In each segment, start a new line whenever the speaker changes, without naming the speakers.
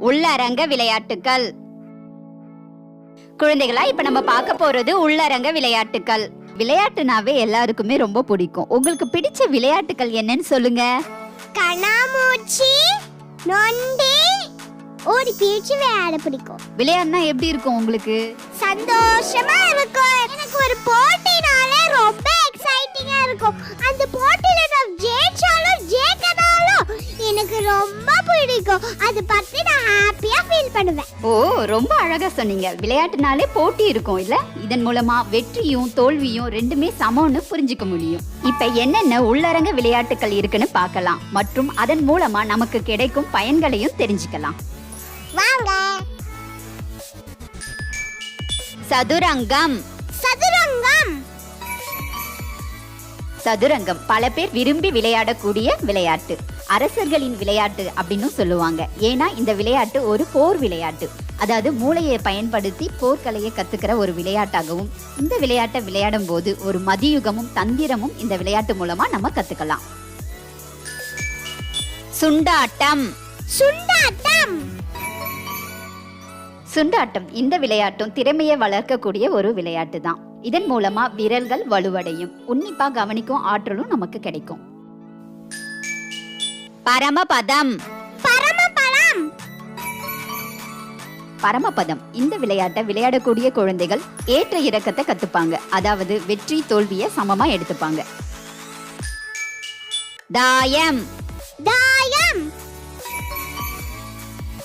உள்ளரங்க விளையாட்டுகள். குழந்தைகளா, இப்ப நம்ம பார்க்க போறது உள்ளரங்க விளையாட்டுகள். விளையாட்டுனாவே எல்லாருக்குமே ரொம்ப பிடிக்கும். உங்களுக்கு பிடிச்ச விளையாட்டுகள் என்னன்னு சொல்லுங்க.
கண்ணாமூச்சி, நொண்டி, ஓடி பிடிச்சு விளையாட பிடிக்கும்.
விளையாடுனா எப்படி இருக்கும் உங்களுக்கு?
சந்தோஷமா இருக்கும். எனக்கு ஒரு போட்டினாலே ரொம்ப எக்ஸைட்டிங்கா இருக்கும். அந்த போட்டியில நான் ஜெயிச்சாலும் ஜெயிக்கனாலும் எனக்கு ரொம்ப பிடிக்கும். அது பத்தி நான் ஹாப்பியா ஃபீல் பண்ணுவேன்.
ஓ, ரொம்ப அழகா சொன்னீங்க. விளையாட்டுனாலே போட்டி இருக்கும் இல்ல? இதன் மூலமா வெற்றியும் தோல்வியும் ரெண்டுமே சமம்னு புரிஞ்சுக்க முடியும். இப்ப என்னென்ன உள்ளரங்க விளையாட்டுகள் இருக்குன்னு பார்க்கலாம் மற்றும் அதன் மூலமா நமக்கு கிடைக்கும் பயன்களையும் தெரிஞ்சுக்கலாம்.
வாங்க.
சதுரங்கம்.
சதுரங்கம்
சதுரங்கம் பல பேர் விரும்பி விளையாடக்கூடிய விளையாட்டு. அரசர்களின் விளையாட்டு அப்படின்னு சொல்லுவாங்க. ஏன்னா இந்த விளையாட்டு ஒரு போர் விளையாட்டு. அதாவது மூளையை பயன்படுத்தி போர்க்கலையை கத்துக்கிற ஒரு விளையாட்டாகவும் இந்த விளையாட்டை விளையாடும் போது ஒரு மதியுகமும் தந்திரமும் இந்த விளையாட்டு மூலமா நம்ம கத்துக்கலாம். சுண்டாட்டம்.
சுண்டாட்டம்
சுண்டாட்டம் இந்த விளையாட்டும் திறமையை வளர்க்கக்கூடிய ஒரு விளையாட்டு தான். இதன் மூலமா விரல்கள் வலுவடையும், உன்னிப்பா கவனிக்கும் ஆற்றலும் நமக்கு கிடைக்கும். பரமபதம்.
பரமபதம்
பரமபதம் இந்த விளையாட்டை விளையாடக்கூடிய குழந்தைகள் ஏற்ற இறக்கத்தை கத்துப்பாங்க. அதாவது வெற்றி தோல்வியை சமமா எடுத்துப்பாங்க. தாயம்.
தாயம்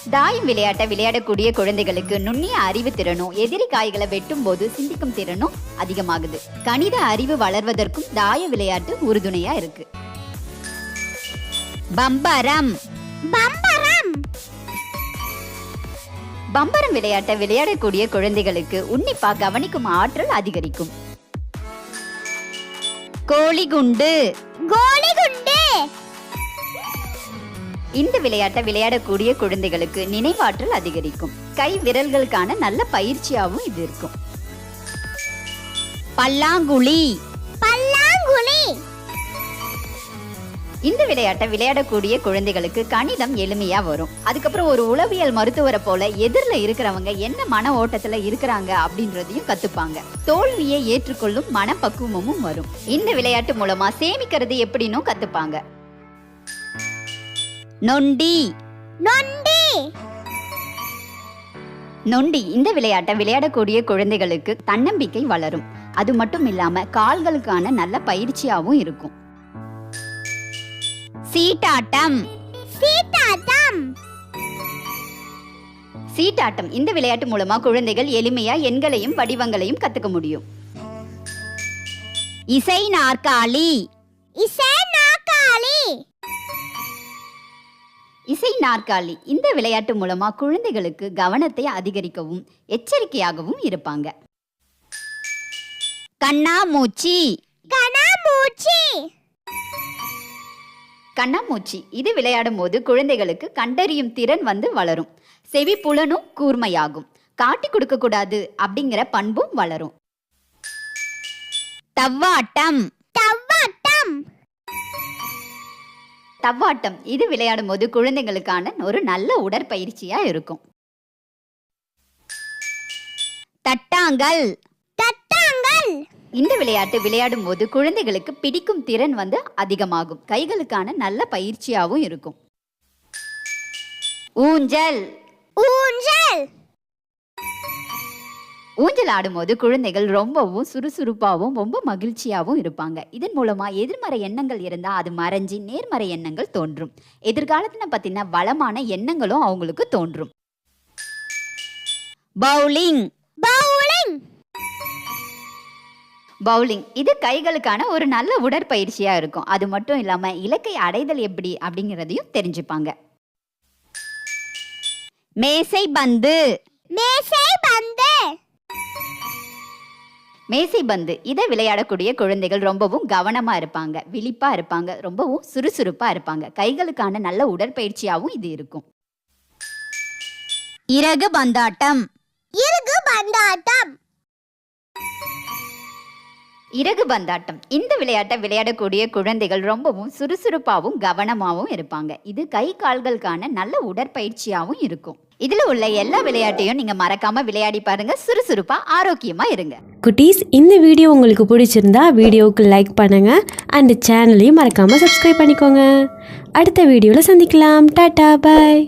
தாயம் விளையாட்டை விளையாடக்கூடிய குழந்தைகளுக்கு நுண்ணிய அறிவு திறனும் எதிரி காய்களை வெட்டும் போது சிந்திக்கும் திறனும் அதிகமாகுது. கணித அறிவு வளர்வதற்கும் தாய விளையாட்டு உறுதுணையா இருக்கு. பம்பரம்.
பம்பரம்
பம்பரம் விளையாட்டை விளையாடக்கூடிய குழந்தைகளுக்கு உன்னிப்பா கவனிக்கும் ஆற்றல் அதிகரிக்கும். கோலிகுண்டு.
கோலிகுண்டு
இந்த விளையாட்டை விளையாடக்கூடிய குழந்தைகளுக்கு நினைவாற்றல் அதிகரிக்கும். கை விரல்களுக்கான நல்ல பயிற்சியாகவும் இது இருக்கும். பல்லாங்குழி.
பல்லாங்குழி
இந்த விளையாட்டை விளையாடக்கூடிய குழந்தைகளுக்கு கணிதம் எளிமையா வரும். அதுக்கப்புறம் ஒரு உளவியல் மருத்துவரை போல எதிரில் இருக்கிறவங்க என்ன மன ஓட்டத்துல இருக்கிறாங்க அப்படின்றதையும் கத்துப்பாங்க. தோல்வியை ஏற்றுக்கொள்ளும் மனப்பக்குவமும் வரும். இந்த விளையாட்டு மூலமா சேமிக்கிறது எப்படின்னு கத்துப்பாங்க. நொண்டி.
நொண்டி
நொண்டி இந்த விளையாட்டை விளையாடக்கூடிய குழந்தைகளுக்கு தன்னம்பிக்கை வளரும். அது மட்டும் இல்லாம கால்களுக்கான நல்ல பயிற்சியாகவும் இருக்கும். சீட்டாட்டம்.
சீட்டாட்டம்
சீட்டாட்டம் இந்த விளையாட்டு மூலமா குழந்தைகள் எளிமையா எண்களையும் வடிவங்களையும் கத்துக்க முடியும். இசை நாற்காலி.
இசை நாற்காலி
இசை நாற்காலி இந்த விளையாட்டு மூலமா குழந்தைகளுக்கு கவனத்தை அதிகரிக்கவும் எச்சரிக்கையாகவும் இருப்பாங்க. கண்ணாமூச்சி.
கண்ணாமூச்சி
கண்ணாமூச்சி இது விளையாடும் போது குழந்தைகளுக்கு கண்டறியும் திறன் வளரும். செவி புலனும் கூர்மையாகும். காட்டி கொடுக்க கூடாது அப்படிங்கிற பண்பும் வளரும். தவ்வாட்டம்.
தவ்வாட்டம்
தவ்வாட்டம் இது விளையாடும் போது குழந்தைகளுக்கான ஒரு நல்ல உடற்பயிற்சியா இருக்கும். தட்டாங்கல்.
தட்டாங்கல்
இந்த விளையாட்டு விளையாடும் போது குழந்தைகளுக்கு பிடிக்கும் திறன் அதிகமாகும். கைகளுக்கான நல்ல பயிற்சியாகவும் இருக்கும். ஊஞ்சல்.
ஊஞ்சல்
ஊஞ்சல் ஆடும்போது குழந்தைகள் ரொம்பவும் சுறுசுறுப்பாகவும் ரொம்ப மகிழ்ச்சியாகவும் இருப்பாங்க. இதன் மூலமா எதிர்மறை எண்ணங்கள் இருந்தால் அது மறைஞ்சி நேர்மறை எண்ணங்கள் தோன்றும். எதிர்காலத்தில் பற்றின வளமான எண்ணங்களும் அவங்களுக்கு தோன்றும். பவுலிங்.
பவுலிங்
பவுலிங் இது கைகளுக்கான ஒரு நல்ல உடற்பயிற்சியா இருக்கும். அது மட்டும் இல்லாம இலக்கை அடைதல் எப்படி அப்படிங்கிறதையும் தெரிஞ்சுப்பாங்க. மேசை பந்து.
மேசை பந்து
மேசை பந்து இதை விளையாடக்கூடிய குழந்தைகள் ரொம்பவும் கவனமா இருப்பாங்க, விழிப்பா இருப்பாங்க, ரொம்பவும் சுறுசுறுப்பா இருப்பாங்க. கைகளுக்கான நல்ல உடற்பயிற்சியாகவும் இது இருக்கும். இறகு பந்தாட்டம்.
இறகு பந்தாட்டம்
இறகு பந்தாட்டம். இந்த விளையாட்டை விளையாடக்கூடிய குழந்தைகள் ரொம்பவும் சுறுசுறுப்பாகவும் கவனமாகவும் இருப்பாங்க. இது கை கால்களுக்கான நல்ல உடற்பயிற்சியாகவும் இருக்கும். இதில் உள்ள எல்லா விளையாட்டையும் நீங்கள் மறக்காமல் விளையாடி பாருங்க. சுறுசுறுப்பாக ஆரோக்கியமாக இருங்க.
குட்டீஸ், இந்த வீடியோ உங்களுக்கு பிடிச்சிருந்தா வீடியோவுக்கு லைக் பண்ணுங்கள் அண்ட் சேனலையும் மறக்காமல் சப்ஸ்கிரைப் பண்ணிக்கோங்க. அடுத்த வீடியோவில் சந்திக்கலாம். டாடா, பாய்.